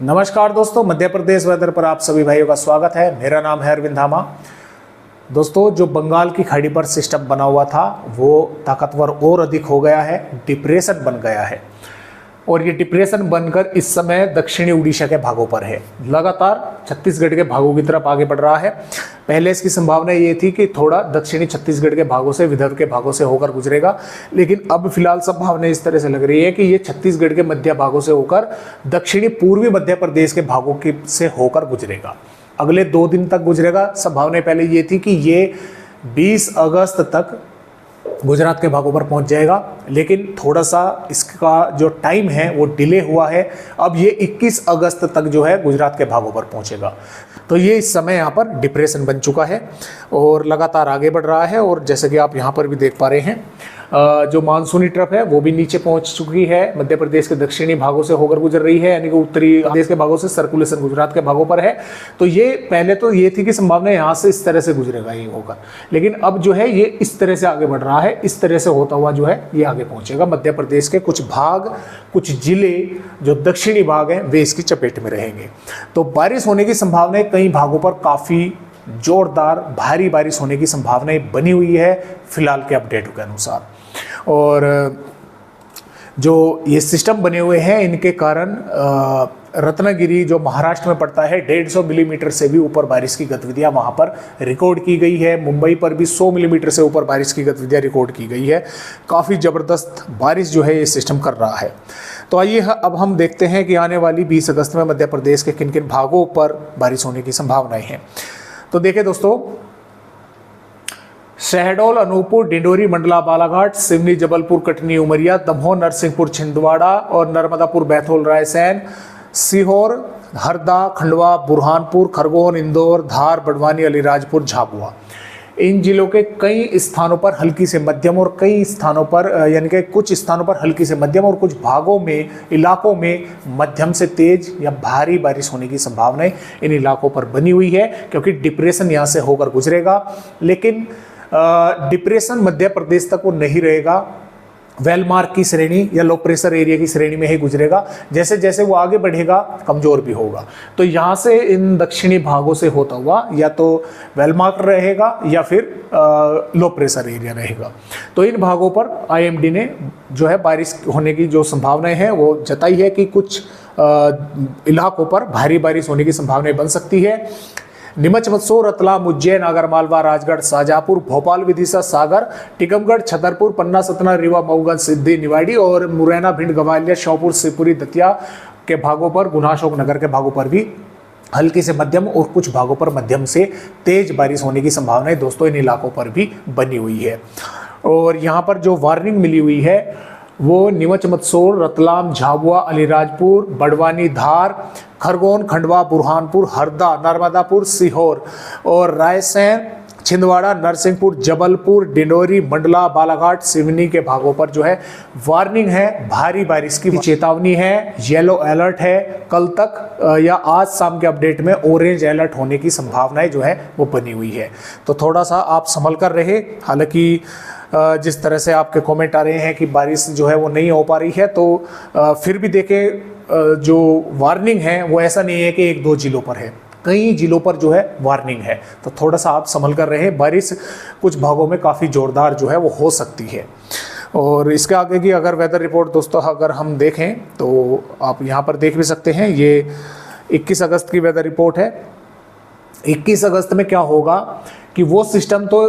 नमस्कार दोस्तों, मध्य प्रदेश वेदर पर आप सभी भाइयों का स्वागत है। मेरा नाम है अरविंद धामा। दोस्तों, जो बंगाल की खाड़ी पर सिस्टम बना हुआ था वो ताकतवर और अधिक हो गया है, डिप्रेशन बन गया है और ये डिप्रेशन बनकर इस समय दक्षिणी उड़ीसा के भागों पर है। लगातार छत्तीसगढ़ के भागों की तरफ आगे बढ़ रहा है। पहले इसकी संभावना ये थी कि थोड़ा दक्षिणी छत्तीसगढ़ के भागों से, विदर्भ के भागों से होकर गुजरेगा, लेकिन अब फिलहाल संभावना इस तरह से लग रही है कि ये छत्तीसगढ़ के मध्य भागों से होकर दक्षिणी पूर्वी मध्य प्रदेश के भागों की से होकर गुजरेगा। अगले 2 दिन तक गुजरेगा। संभावना पहले ये थी कि ये 20 अगस्त तक गुजरात के भागों पर पहुंच जाएगा, लेकिन थोड़ा सा इसका जो टाइम है वो डिले हुआ है। अब ये 21 अगस्त तक जो है गुजरात के भागों पर पहुंचेगा। तो ये इस समय यहाँ पर डिप्रेशन बन चुका है और लगातार आगे बढ़ रहा है। और जैसे कि आप यहाँ पर भी देख पा रहे हैं, जो मानसूनी ट्रफ है वो भी नीचे पहुंच चुकी है। मध्य प्रदेश के दक्षिणी भागों से होकर गुजर रही है, यानी कि उत्तरी प्रदेश के भागों से सर्कुलेशन गुजरात के भागों पर है। तो ये पहले तो ये थी कि संभावना यहाँ से इस तरह से गुजरेगा ये होकर, लेकिन अब जो है ये इस तरह से आगे बढ़ रहा है। इस तरह से होता हुआ जो है ये आगे पहुंचेगा। मध्य प्रदेश के कुछ भाग, कुछ जिले जो दक्षिणी भाग हैं वे इसकी चपेट में रहेंगे। तो बारिश होने की संभावना कई भागों पर काफी जोरदार भारी बारिश होने की संभावनाएं बनी हुई है फिलहाल के अपडेट के अनुसार। और जो ये सिस्टम बने हुए हैं इनके कारण रत्नागिरी जो महाराष्ट्र में पड़ता है 150 मिलीमीटर से भी ऊपर बारिश की गतिविधियां वहां पर रिकॉर्ड की गई है। मुंबई पर भी 100 मिलीमीटर से ऊपर बारिश की गतिविधियां रिकॉर्ड की गई है। काफ़ी ज़बरदस्त बारिश जो है ये सिस्टम कर रहा है। तो आइए अब हम देखते हैं कि आने वाली 20 अगस्त में मध्य प्रदेश के किन किन भागों पर बारिश होने की संभावनाएं हैं। तो देखिए दोस्तों, शहडोल, अनूपपुर, डिंडोरी, मंडला, बालाघाट, सिवनी, जबलपुर, कटनी, उमरिया, दमोह, नरसिंहपुर, छिंदवाड़ा और नर्मदापुर, बैतूल, रायसेन, सीहोर, हरदा, खंडवा, बुरहानपुर, खरगोन, इंदौर, धार, बड़वानी, अलीराजपुर, झाबुआ, इन जिलों के कई स्थानों पर हल्की से मध्यम और कई स्थानों पर यानी कि कुछ स्थानों पर हल्की से मध्यम और कुछ भागों में, इलाकों में मध्यम से तेज या भारी बारिश होने की संभावनाएं इन इलाकों पर बनी हुई है, क्योंकि डिप्रेशन यहाँ से होकर गुजरेगा। लेकिन डिप्रेशन मध्य प्रदेश तक वो नहीं रहेगा, वेलमार्क की श्रेणी या लो प्रेशर एरिया की श्रेणी में ही गुजरेगा। जैसे जैसे वो आगे बढ़ेगा कमजोर भी होगा। तो यहाँ से इन दक्षिणी भागों से होता हुआ या तो वेलमार्क रहेगा या फिर लो प्रेशर एरिया रहेगा। तो इन भागों पर आईएमडी ने जो है बारिश होने की जो संभावनाएं हैं वो जताई है कि कुछ इलाकों पर भारी बारिश होने की संभावनाएं बन सकती है। नीमच, मंदसौर, रतलाम, उज्जैन, आगरमालवा, राजगढ़, शाजापुर, भोपाल, विदिशा, सागर, टीकमगढ़, छतरपुर, पन्ना, सतना, रीवा, मऊगंज, सिद्धि, निवाड़ी और मुरैना, भिंड, ग्वालियर, श्योपुर, शिवपुरी, दतिया के भागों पर, गुना, अशोकनगर के भागों पर भी हल्की से मध्यम और कुछ भागों पर मध्यम से तेज बारिश होने की संभावनाएं दोस्तों इन इलाकों पर भी बनी हुई है। और यहाँ पर जो वार्निंग मिली हुई है वो नीमच, मंदसौर, रतलाम, झाबुआ, अलीराजपुर, बड़वानी, धार, खरगोन, खंडवा, बुरहानपुर, हरदा, नर्मदापुर, सीहोर और रायसेन, छिंदवाड़ा, नरसिंहपुर, जबलपुर, डिंडोरी, मंडला, बालाघाट, सिवनी के भागों पर जो है वार्निंग है, भारी बारिश की चेतावनी है, येलो अलर्ट है। कल तक या आज शाम के अपडेट में ऑरेंज अलर्ट होने की संभावनाएं जो है वो बनी हुई है। तो थोड़ा सा आप संभल कर रहे। हालांकि जिस तरह से आपके कमेंट आ रहे हैं कि बारिश जो है वो नहीं हो पा रही है, तो फिर भी देखें जो वार्निंग है वो ऐसा नहीं है कि 1-2 जिलों पर है, कई जिलों पर जो है वार्निंग है। तो थोड़ा सा आप संभल कर रहे। बारिश कुछ भागों में काफ़ी ज़ोरदार जो है वो हो सकती है। और इसके आगे की अगर वेदर रिपोर्ट दोस्तों अगर हम देखें तो आप यहाँ पर देख भी सकते हैं। ये 21 अगस्त की वेदर रिपोर्ट है। 21 अगस्त में क्या होगा कि वो सिस्टम तो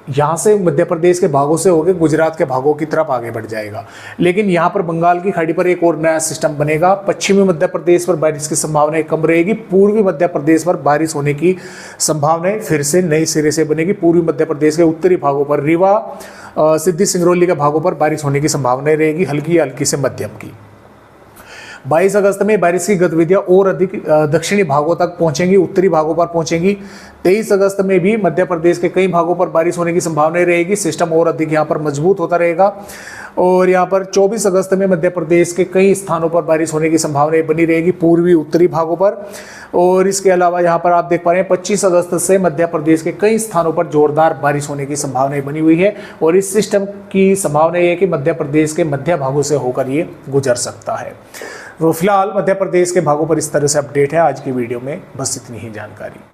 यहाँ से मध्य प्रदेश के भागों से होकर गुजरात के भागों की तरफ आगे बढ़ जाएगा, लेकिन यहाँ पर बंगाल की खाड़ी पर एक और नया सिस्टम बनेगा। पश्चिमी मध्य प्रदेश पर बारिश की संभावनाएं कम रहेगी। पूर्वी मध्य प्रदेश पर बारिश होने की संभावनाएं फिर से नई सिरे से बनेगी। पूर्वी मध्य प्रदेश के उत्तरी भागों पर, रीवा, सिद्धि, सिंगरौली के भागों पर बारिश होने की संभावनाएं रहेगी, हल्की हल्की से मध्यम की। 22 अगस्त में बारिश की गतिविधियां और अधिक दक्षिणी भागों तक पहुंचेंगी, उत्तरी भागों पर पहुंचेंगी। 23 अगस्त में भी मध्य प्रदेश के कई भागों पर बारिश होने की संभावना रहेगी। सिस्टम और अधिक यहाँ पर मजबूत होता रहेगा। और यहाँ पर 24 अगस्त में मध्य प्रदेश के कई स्थानों पर बारिश होने की संभावना बनी रहेगी, पूर्वी उत्तरी भागों पर। और इसके अलावा यहाँ पर आप देख पा रहे हैं 25 अगस्त से मध्य प्रदेश के कई स्थानों पर जोरदार बारिश होने की संभावना बनी हुई है। और इस सिस्टम की संभावना ये है कि मध्य प्रदेश के मध्य भागों से होकर ये गुजर सकता है। तो फिलहाल मध्य प्रदेश के भागों पर इस तरह से अपडेट है। आज की वीडियो में बस इतनी ही जानकारी।